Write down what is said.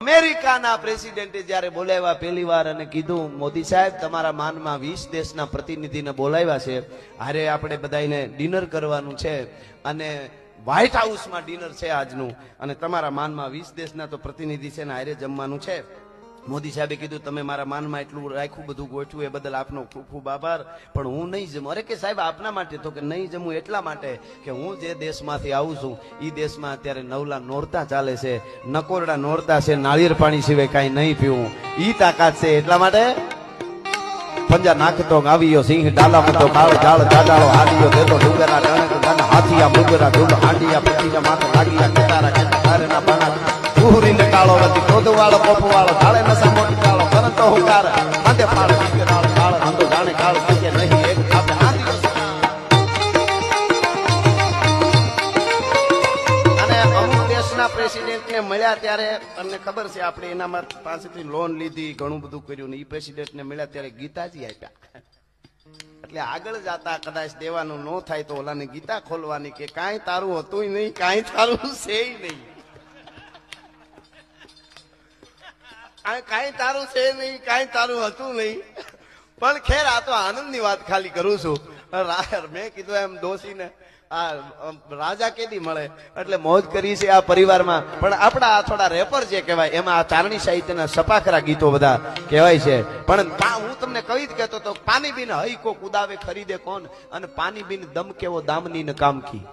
અમેરિકાના પ્રેસિડેન્ટે જ્યારે બોલાવ્યા પહેલી વાર અને કીધું મોદી સાહેબ તમારા માનમાં 20 દેશના પ્રતિનિધિને બોલાવ્યા છે, હારે આપણે બધાને ડિનર કરવાનું છે અને વ્હાઇટ હાઉસમાં ડિનર છે આજનું, અને તમારા માનમાં 20 દેશના તો પ્રતિનિધિ છે ને હારે જમવાનું છે. મોદી સાહેબે કીધું તમે મારા માનમાં એટલું રાખ્યું બધું ગોઠવું એ બદલ આપનો ખૂબ ખૂબ આભાર, પણ હું નહીં જમું. અરે કે સાહેબ આપના માટે? તો કે નહીં જમું એટલા માટે કે હું જે દેશમાંથી આવું છું એ દેશમાં અત્યારે નવલા નોરતા ચાલે છે, નકોરડા નોરતા છે, નાળિયેર પાણી સિવાય કાંઈ નહીં પીવું ઈ તાકાત છે. એટલા માટે પંજા નાખતો આવ્યો સિંહ ડાલા મતો કાળ જાળ જાડાળો હાડીયો દેતો ડુંગરા ડણે હાથીયા મુગરા ડુંડ હાંડિયા પચીના માથે લાગીયા કેતારા કેતા કારેના બાણા પૂરી ને કાળો વતી ક્રોધ વાળો પોપ વાળો ઢાળે નસા મોટી કાળો કરતો હુંકાર માથે પાળ કે કાળ કાળ આંધો જાણે કાળ કે નહીં એક આપે આંધી. અને અમુક દેશના પ્રેસિડેન્ટને મળ્યા ત્યારે તમને ખબર છે આપણે એના પાસેથી લોન લીધી, ઘણું બધું કર્યું ને એ પ્રેસિડેન્ટને મળ્યા ત્યારે ગીતાજી આપ્યા. એટલે આગળ જતા કદાચ દેવાનું ન થાય તો ઓલાને ગીતા ખોલવાની કે કાંઈ તારું હતું નહીં, કાંઈ તારું છે નહીં, કાંઈ તારું છે નહીં, કાંઈ તારું હતું નહીં. પણ ખેર આ તો આનંદની વાત ખાલી કરું છું. મેં કીધું એમ ડોસીને આ રાજા કેદી મળે એટલે મોજ કરી છે આ પરિવારમાં. પણ આપણા આ થોડા રેપર જે કહેવાય એમાં આ ચારણી સાહિત્યના સપાખરા ગીતો બધા કહેવાય છે. પણ હું તમને કહી જ કહેતો તો પાણી બિન હઈ કો કુદાવે ખરીદે કોણ, અને પાણી બિન દમ કેવો દામની ને કામ કી.